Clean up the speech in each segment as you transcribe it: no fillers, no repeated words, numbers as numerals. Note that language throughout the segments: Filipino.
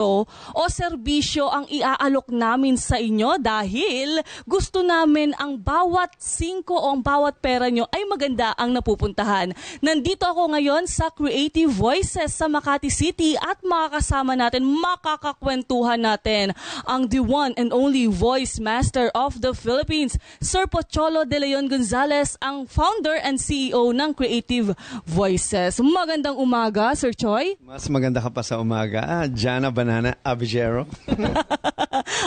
o serbisyo ang iaalok namin sa inyo dahil gusto namin ang bawat 5 o ang bawat pera nyo ay maganda ang napupuntahan. Nandito ako ngayon sa Creative Voices sa Makati City at makakasama natin, makakakwentuhan natin ang the one and only voice master of the Philippines, Sir Pocholo De Leon Gonzalez, ang founder and CEO ng Creative Voices. Magandang umaga, Sir Choi. Mas maganda ka pa sa umaga. Jana Banana Abigero.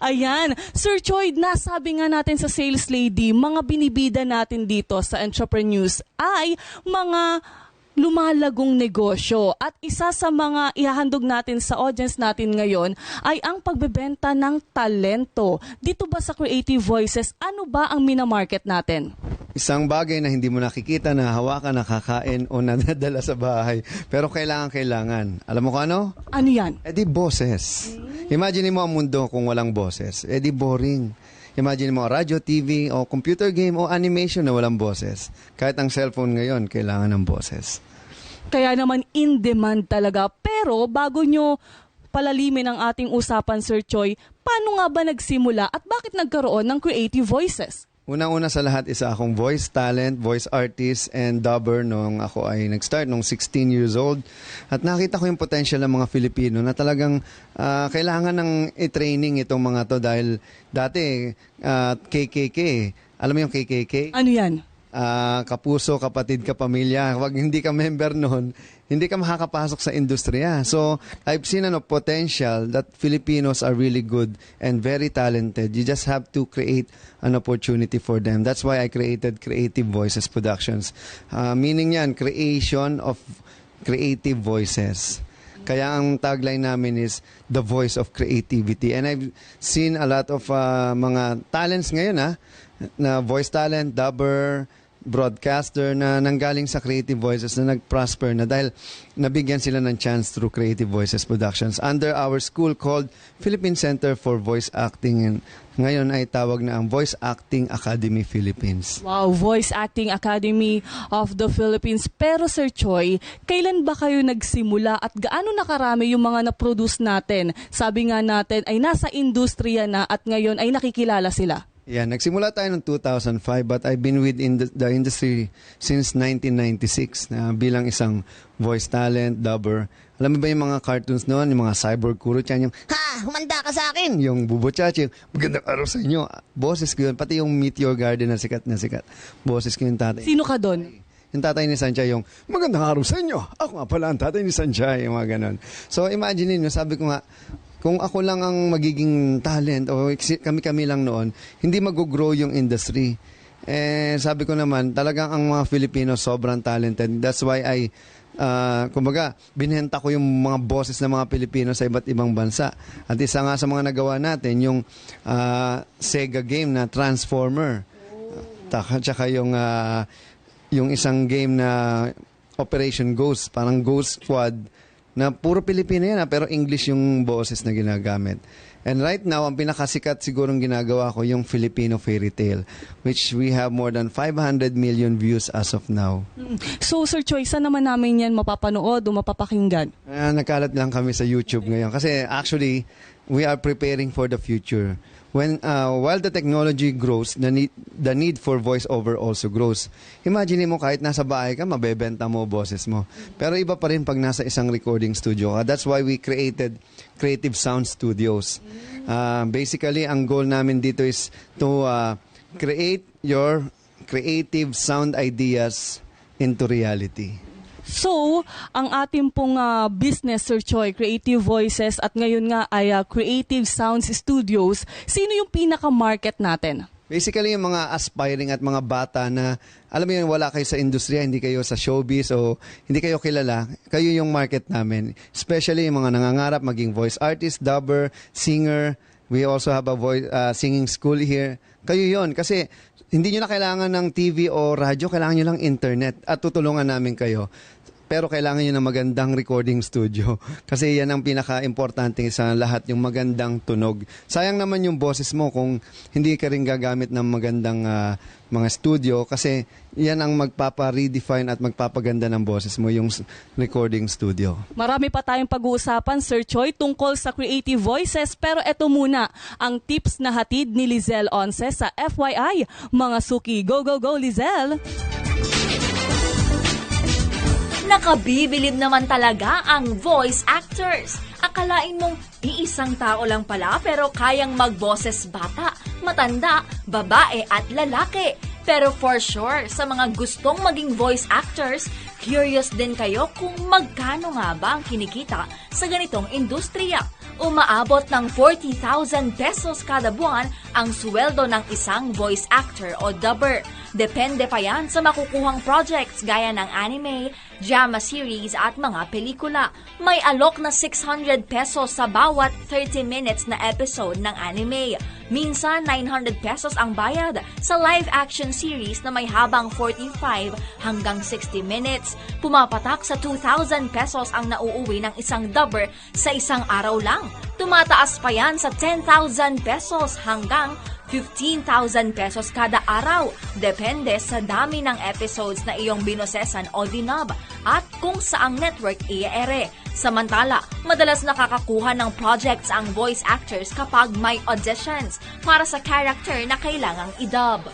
Ayan. Sir Choi, nasabi nga natin sa sales lady, mga binibida natin dito sa Entrepreneurs ay mga lumalagong negosyo. At isa sa mga ihahandog natin sa audience natin ngayon ay ang pagbebenta ng talento. Dito ba sa Creative Voices, ano ba ang minamarket natin? Isang bagay na hindi mo nakikita, na hawakan, nakakain o nadadala sa bahay. Pero kailangan. Alam mo kung ano? Ano yan? Di boses. Imagine mo ang mundo kung walang boses. Di boring. Imagine mo radio, TV, o computer game, o animation na walang boses. Kahit ang cellphone ngayon, kailangan ng boses. Kaya naman in demand talaga. Pero bago nyo palalimin ang ating usapan, Sir Choi, paano nga ba nagsimula at bakit nagkaroon ng Creative Voices? Unang-una sa lahat, isa akong voice talent, voice artist, and dubber nung ako ay nag-start nung 16 years old. At nakita ko yung potential ng mga Filipino na talagang kailangan ng i-training itong mga to dahil dati KKK. Alam mo yung KKK? Ano yan? Kapuso, kapatid, kapamilya. Wag hindi ka member noon, hindi ka makakapasok sa industriya. So, I've seen potential that Filipinos are really good and very talented. You just have to create an opportunity for them. That's why I created Creative Voices Productions. Meaning yan, creation of creative voices. Kaya ang tagline namin is the voice of creativity. And I've seen a lot of mga talents ngayon na voice talent, dubber, broadcaster na nanggaling sa Creative Voices na nag-prosper na dahil nabigyan sila ng chance through Creative Voices Productions under our school called Philippine Center for Voice Acting, and ngayon ay tawag na ang Voice Acting Academy Philippines. Wow, Voice Acting Academy of the Philippines. Pero Sir Choi, kailan ba kayo nagsimula at gaano nakarami yung mga na-produce natin? Sabi nga natin ay nasa industriya na at ngayon ay nakikilala sila. Yeah, nagsimula tayo noong 2005 but I've been within the industry since 1996 na bilang isang voice talent, dubber. Alam mo ba yung mga cartoons noon, yung mga Cyborg Kuro-chan, yung humanda ka sa akin, yung Bubo Chachi, magandang araw sa inyo. Boses ko yun, pati yung Meteor Garden na sikat. Boses ko yung tatay. Sino ka doon? Yung tatay ni Sanchay, yung magandang araw sa inyo. Ako nga pala ang tatay ni Sanchay, yung mga ganon. So imagine niyo, sabi ko nga, kung ako lang ang magiging talent o kami lang noon, hindi mag-grow yung industry. Sabi ko naman, talagang ang mga Filipino sobrang talented. That's why kumbaga, binenta ko yung mga boses ng mga Pilipino sa iba't ibang bansa. At isa nga sa mga nagawa natin, yung Sega game na Transformer. Tsaka yung isang game na Operation Ghost, parang Ghost Squad, na puro Pilipino yan pero English yung boses na ginagamit. And right now, ang pinakasikat sigurong ginagawa ko yung Filipino Fairy Tale, which we have more than 500 million views as of now. So Sir Choi, saan naman namin yan mapapanood o mapapakinggan? Nagkalat lang kami sa YouTube ngayon kasi actually, we are preparing for the future. While the technology grows, the need for voiceover also grows. Imagine mo kahit nasa bahay ka, mabebenta mo boses mo. Pero iba pa rin pag nasa isang recording studio ka. That's why we created Creative Sound Studios. Basically, ang goal namin dito is to create your creative sound ideas into reality. So, ang ating pong business, Sir Choi, Creative Voices, at ngayon nga ay Creative Sounds Studios, sino yung pinaka-market natin? Basically, yung mga aspiring at mga bata na, alam mo yun, wala kayo sa industriya, hindi kayo sa showbiz o hindi kayo kilala, kayo yung market namin. Especially yung mga nangangarap maging voice artist, dubber, singer. We also have a voice singing school here. Kayo yon kasi hindi nyo na kailangan ng TV o radyo, kailangan nyo lang internet at tutulungan namin kayo. pero kailangan nyo ng magandang recording studio. Kasi yan ang pinaka-importante sa lahat, yung magandang tunog. Sayang naman yung boses mo kung hindi ka rin gagamit ng magandang mga studio kasi yan ang magpapa-redefine at magpapaganda ng boses mo, yung recording studio. Marami pa tayong pag-uusapan, Sir Choi, tungkol sa creative voices. Pero eto muna, ang tips na hatid ni Lizelle Once sa FYI. Mga suki, go, go, go, Lizelle! Nakabibilib naman talaga ang voice actors. Akalain mong iisang tao lang pala pero kayang magboses bata, matanda, babae at lalaki. Pero for sure, sa mga gustong maging voice actors, curious din kayo kung magkano nga ba ang kinikita sa ganitong industriya. Umaabot ng 40,000 pesos kada buwan ang sweldo ng isang voice actor o dubber. Depende pa yan sa makukuhang projects gaya ng anime, drama series at mga pelikula. May alok na 600 pesos sa bawat 30 minutes na episode ng anime. Minsan 900 pesos ang bayad sa live action series na may habang 45 hanggang 60 minutes. Pumapatak sa 2,000 pesos ang nauuwi ng isang dubber sa isang araw lang. Tumataas pa yan sa 10,000 pesos hanggang 15,000 pesos kada araw. Depende sa dami ng episodes na iyong binosesan o dinub at kung saang network i-ere. Samantala, madalas nakakakuha ng projects ang voice actors kapag may auditions para sa character na kailangang i-dub.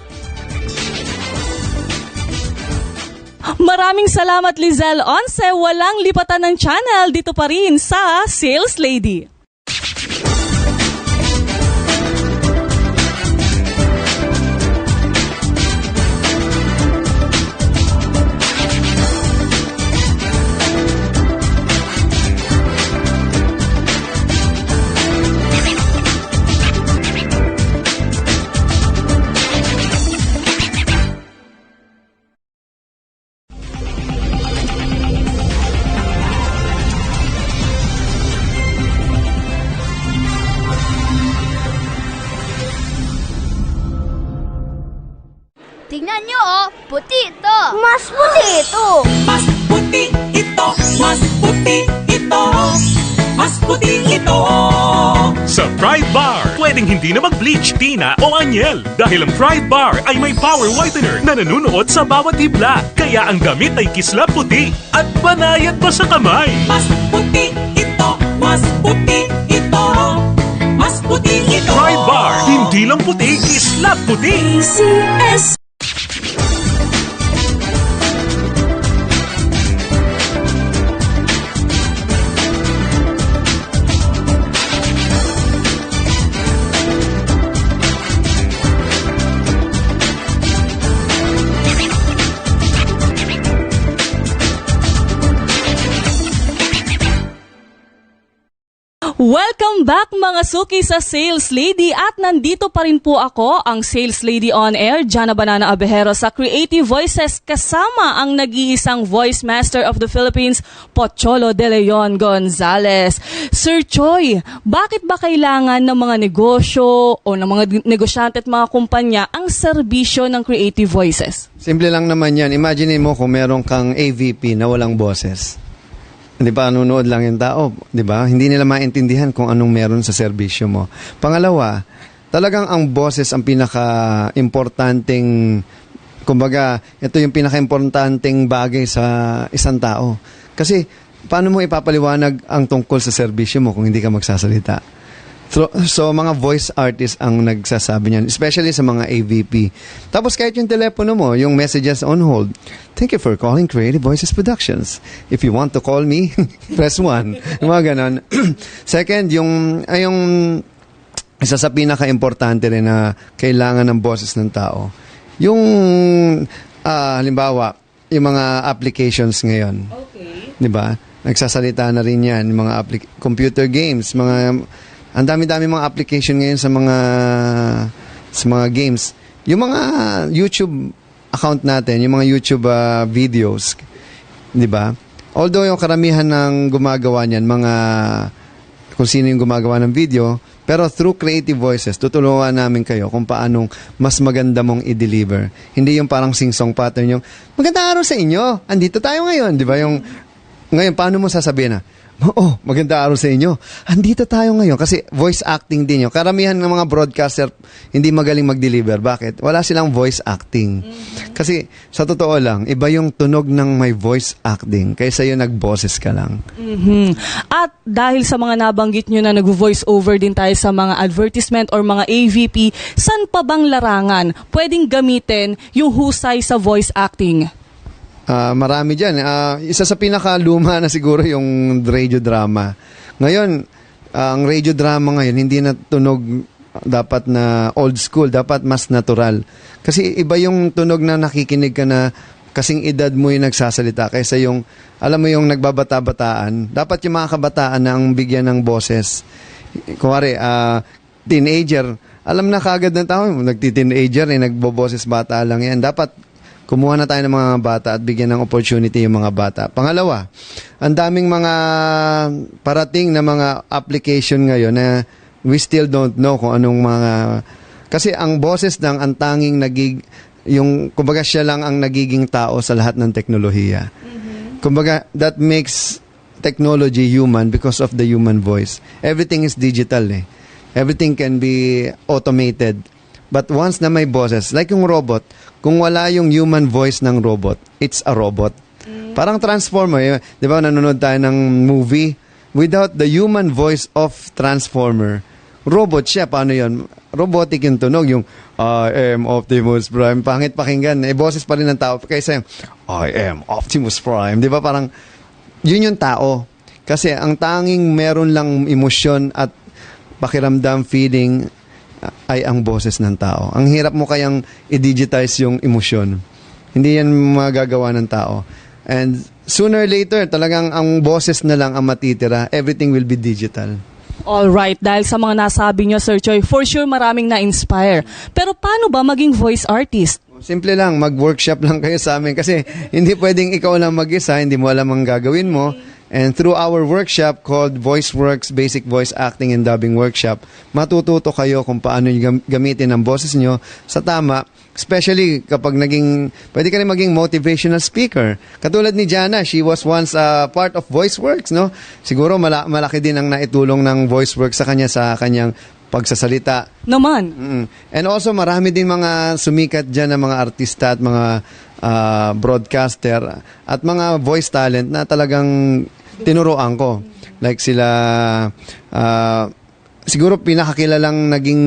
Maraming salamat, Lizelle Once. Walang lipatan ng channel dito pa rin sa Sales Lady. Tingnan nyo, oh, puti ito. Mas puti ito. Mas puti ito, mas puti ito, mas puti ito. Sa Pride Bar, pwedeng hindi na mag-bleach, tina o anyel. Dahil ang Pride Bar ay may power whitener na nanunuot sa bawat hibla. Kaya ang damit ay kislap puti at banayad pa sa kamay. Mas puti ito, mas puti ito, mas puti ito. Pride Bar, hindi lang puti, kislap puti. ACS. Welcome back mga suki sa Sales Lady at nandito pa rin po ako, ang Sales Lady on Air, Jana Banana Abejero sa Creative Voices kasama ang nag-iisang Voice Master of the Philippines, Pocholo De Leon Gonzalez. Sir Choi, bakit ba kailangan ng mga negosyo o ng mga negosyante at mga kumpanya ang serbisyo ng Creative Voices? Simple lang naman yan. Imagine mo kung meron kang AVP na walang boses. Di ba, nanonood lang yung tao, di ba? Hindi nila maintindihan kung anong meron sa serbisyo mo. Pangalawa, talagang ang boses ang pinaka-importanting, kumbaga, ito yung pinaka-importanting bagay sa isang tao. Kasi, paano mo ipapaliwanag ang tungkol sa serbisyo mo kung hindi ka magsasalita? So, mga voice artists ang nagsasabi niyan, especially sa mga AVP. Tapos kahit yung telepono mo, yung messages on hold, thank you for calling Creative Voices Productions. If you want to call me, press 1. Yung mga ganon. Second, yung isa sa pinaka-importante rin na kailangan ng boses ng tao, yung, halimbawa, yung mga applications ngayon. Okay. Di ba? Nagsasalita na rin yan, yung mga computer games, ang dami-dami mga application ngayon sa mga games. Yung mga YouTube account natin, yung mga YouTube videos, 'di ba? Although yung karamihan ng gumagawa niyan, kung sino yung gumagawa ng video, pero through Creative Voices, tutulungan namin kayo kung paanong mas maganda mong i-deliver. Hindi yung parang sing-song pattern yung, magandang araw sa inyo, andito tayo ngayon, 'di ba? Yung Ngayon, paano mo sasabihin na, oh, maganda araw sa inyo. Andito tayo ngayon kasi voice acting din yun. Karamihan ng mga broadcaster hindi magaling mag-deliver. Bakit? Wala silang voice acting. Kasi sa totoo lang, iba yung tunog ng may voice acting kaysa yung nag-boses ka lang. At dahil sa mga nabanggit nyo na nag-voice over din tayo sa mga advertisement or mga AVP, saan pa bang larangan pwedeng gamitin yung husay sa voice acting? Marami dyan. Isa sa pinakaluma na siguro yung radio drama. Ngayon, ang radio drama ngayon, hindi na tunog dapat na old school, dapat mas natural. Kasi iba yung tunog na nakikinig ka na kasing edad mo yung nagsasalita kaysa yung, alam mo yung nagbabata-bataan. Dapat yung mga kabataan na ang bigyan ng boses. Kuwari, teenager, alam na kagad ng tao, nagti-teenager, nagboboses bata lang yan. Dapat kumuha na tayo ng mga bata at bigyan ng opportunity yung mga bata. Pangalawa, ang daming mga parating na mga application ngayon na we still don't know kung anong mga... Kasi ang boses ng ang tanging yung kumbaga siya lang ang nagiging tao sa lahat ng teknolohiya. Kumbaga, that makes technology human because of the human voice. Everything is digital eh. Everything can be automated. But once na may boses, like yung robot, kung wala yung human voice ng robot, it's a robot. Parang Transformer. Di ba nanonood tayo ng movie? Without the human voice of Transformer, robot siya. Paano yun? Robotic yung tunog. Yung I am Optimus Prime. Pangit pakinggan. Boses pa rin ng tao. Kaysa yung I am Optimus Prime. Di ba parang yun yung tao. Kasi ang tanging meron lang emosyon at pakiramdam, feeling ay ang boses ng tao. Ang hirap mo kayang i-digitize yung emosyon. Hindi yan magagawa ng tao. And sooner or later, talagang ang boses na lang ang matitira. Everything will be digital. Alright, dahil sa mga nasabi nyo, Sir Choi, for sure maraming na-inspire. Pero paano ba maging voice artist? Simple lang, mag-workshop lang kayo sa amin. Kasi hindi pwedeng ikaw lang mag-isa, hindi mo alam ang gagawin mo. And through our workshop called VoiceWorks Basic Voice Acting and Dubbing Workshop, matututo kayo kung paano gamitin ang boses nyo sa tama. Especially kapag pwede ka rin maging motivational speaker. Katulad ni Jana, she was once part of VoiceWorks, no? Siguro malaki din ang naitulong ng VoiceWorks sa kanyang pagsasalita. Naman. And also, marami din mga sumikat dyan na mga artista at mga broadcaster at mga voice talent na talagang tinuruan ko. Like sila, siguro pinakakilalang naging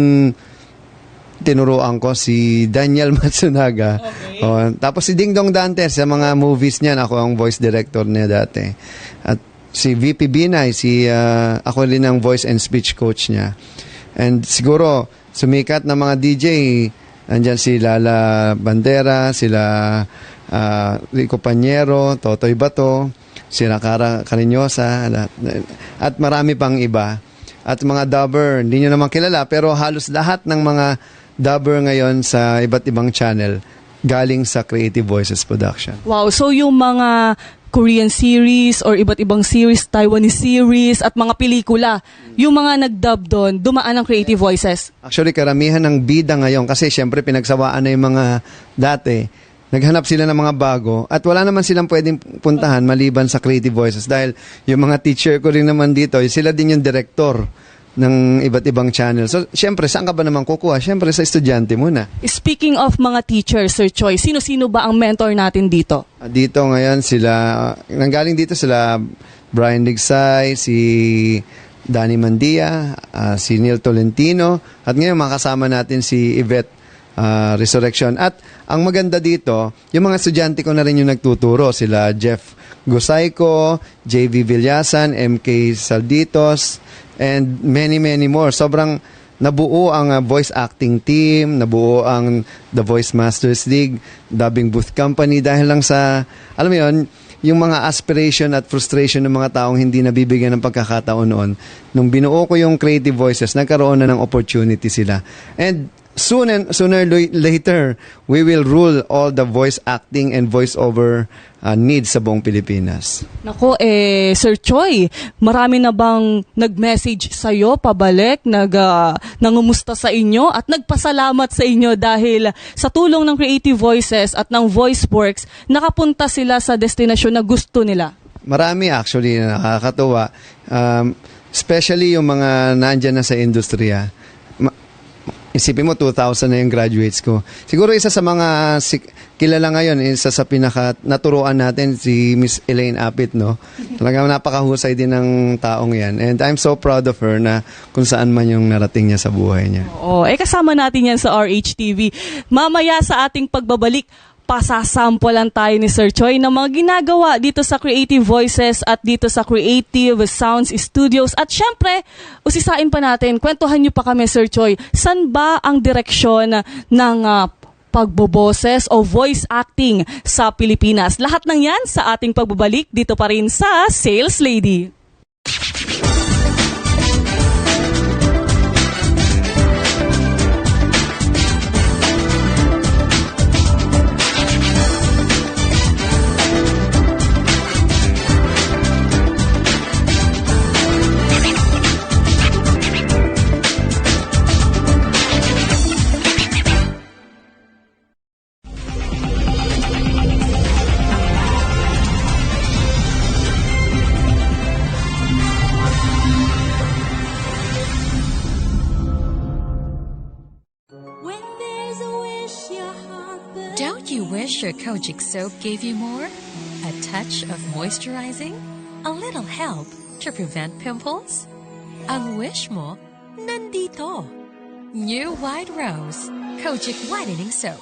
tinuruan ko si Daniel Matsunaga. Okay. Tapos si Ding Dong Dantes sa mga movies niya, ako ang voice director niya dati. At si VP Binay, ako rin ang voice and speech coach niya. And siguro, sumikat na mga DJ, andyan si Lala Bandera, sila Rico Pañero, Totoy Bato, sila Cara Cariñosa, at marami pang iba. At mga dubber, hindi nyo naman kilala, pero halos lahat ng mga dubber ngayon sa iba't ibang channel galing sa Creative Voices Production. Wow, so yung mga Korean series or iba't ibang series, Taiwanese series at mga pelikula, yung mga nag-dub doon, dumaan ng Creative Voices? Actually, karamihan ng bida ngayon kasi syempre pinagsawaan na yung mga dati. Naghanap sila ng mga bago at wala naman silang pwedeng puntahan maliban sa Creative Voices dahil yung mga teacher ko rin naman dito, sila din yung director ng iba't ibang channel. So, syempre, saan ka ba naman kukuha? Syempre, sa estudyante muna. Speaking of mga teachers, Sir Choi, sino-sino ba ang mentor natin dito? Dito ngayon nanggaling dito sila Brian Ligsay, si Danny Mandia, si Neil Tolentino, at ngayon makasama natin si Yvette Resurrection. At ang maganda dito, yung mga estudyante ko na rin yung nagtuturo. Sila Jeff Gusayco, JV Villasan, MK Salditos, and many, many more. Sobrang nabuo ang voice acting team, nabuo ang The Voice Masters League, Dubbing Booth Company dahil lang sa, alam mo yun, yung mga aspiration at frustration ng mga taong hindi nabibigyan ng pagkakataon noon. Nung binuo ko yung Creative Voices, nagkaroon na ng opportunity sila. And sooner later, we will rule all the voice acting and voice-over needs sa buong Pilipinas. Nako, Sir Choi, marami na bang nag-message sa'yo, pabalik, nangumusta sa inyo, at nagpasalamat sa inyo dahil sa tulong ng Creative Voices at ng VoiceWorks, nakapunta sila sa destinasyon na gusto nila? Marami actually na nakakatuwa. Especially yung mga nandyan na sa industriya. Isipin mo, 2,000 na yung graduates ko. Siguro isa sa mga kilala ngayon, isa sa naturuan natin, si Miss Elaine Apit, no? Talagang napakahusay din ng taong yan. And I'm so proud of her na kung saan man yung narating niya sa buhay niya. Kasama natin yan sa RHTV. Mamaya sa ating pagbabalik, pasasampulan tayo ni Sir Choi ng mga ginagawa dito sa Creative Voices at dito sa Creative Sounds Studios. At syempre, usisain pa natin, kwentuhan niyo pa kami, Sir Choi, saan ba ang direksyon ng pagboboses o voice acting sa Pilipinas? Lahat ng yan sa ating pagbabalik dito pa rin sa Sales Lady. Don't you wish your Kojic soap gave you more? A touch of moisturizing? A little help to prevent pimples? Ang wish mo, nandito. New White Rose Kojic Whitening Soap.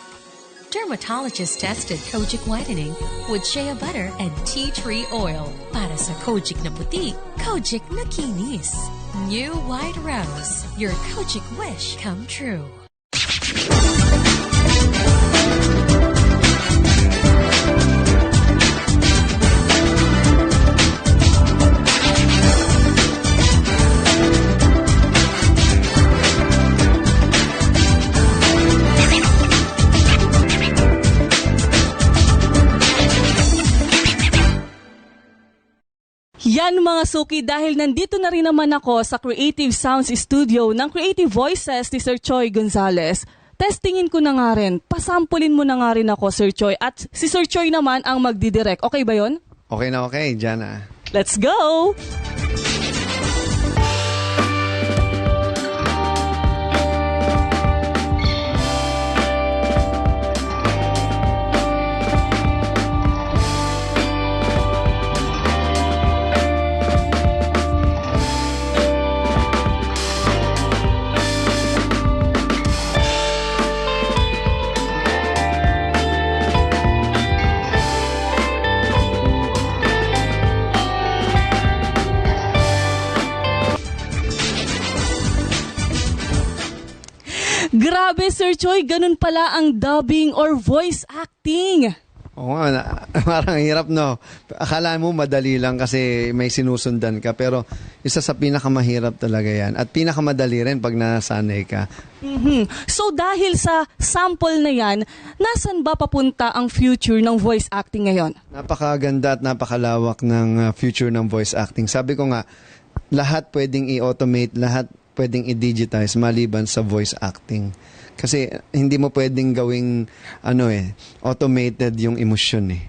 Dermatologist-tested Kojic Whitening with shea butter and tea tree oil. Para sa Kojic na puti, Kojic na kinis. New White Rose. Your Kojic wish come true. Yan mga suki, dahil nandito na rin naman ako sa Creative Sounds Studio ng Creative Voices ni Sir Choi Gonzales. Testingin ko na nga rin, pasampulin mo na nga rin ako, Sir Choi. At si Sir Choi naman ang magdidirect. Okay ba yon? Okay na okay, Jana. Let's go! Grabe, Sir Choi, ganun pala ang dubbing or voice acting. Oo nga, parang hirap, no? Akala mo madali lang kasi may sinusundan ka, pero isa sa pinakamahirap talaga yan. At pinakamadali rin pag nasanay ka. So dahil sa sample na yan, nasan ba papunta ang future ng voice acting ngayon? Napakaganda at napakalawak ng future ng voice acting. Sabi ko nga, lahat pwedeng i-automate, lahat pwedeng i-digitize maliban sa voice acting. Kasi hindi mo pwedeng gawing automated yung emosyon eh.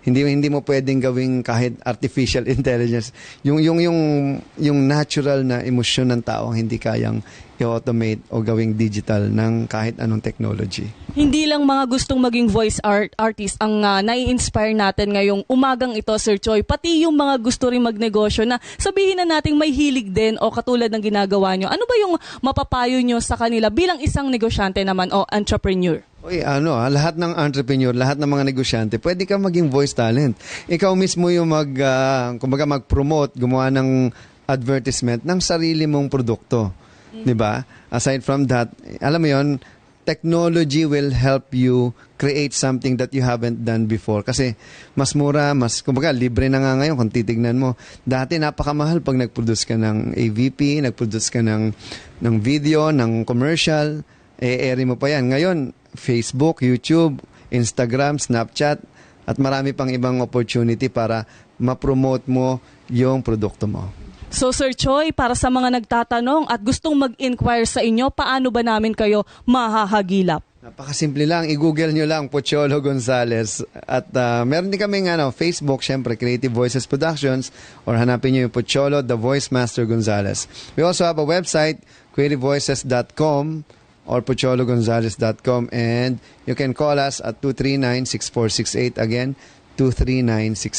Hindi mo pwedeng gawing kahit artificial intelligence. Yung natural na emosyon ng tao hindi kayang i-automate o gawing digital ng kahit anong technology. Hindi lang mga gustong maging voice artist ang nai-inspire natin ngayong umagang ito, Sir Choi. Pati yung mga gusto rin magnegosyo na sabihin na nating may hilig din o katulad ng ginagawa nyo. Ano ba yung mapapayo nyo sa kanila bilang isang negosyante naman o entrepreneur? Uy, lahat ng entrepreneur, lahat ng mga negosyante, pwede ka maging voice talent. Ikaw mismo yung mag-promote, gumawa ng advertisement ng sarili mong produkto. 'Di ba? Aside from that, alam mo 'yon, technology will help you create something that you haven't done before. Kasi mas mura, libre na nga ngayon kung titignan mo. Dati napakamahal pag nag-produce ka ng AVP, nag-produce ka ng video, ng commercial, ere mo pa yan. Ngayon, Facebook, YouTube, Instagram, Snapchat, at marami pang ibang opportunity para ma-promote mo yung produkto mo. So Sir Choi, para sa mga nagtatanong at gustong mag-inquire sa inyo, paano ba namin kayo mahahagilap? Napakasimple lang. I-google nyo lang, Pocholo Gonzales. At meron din kaming Facebook, syempre, Creative Voices Productions. Or hanapin nyo yung Pocholo, The Voice Master Gonzales. We also have a website, creativevoices.com or pochologonzales.com. And you can call us at 239-6468. Again, 239-6468.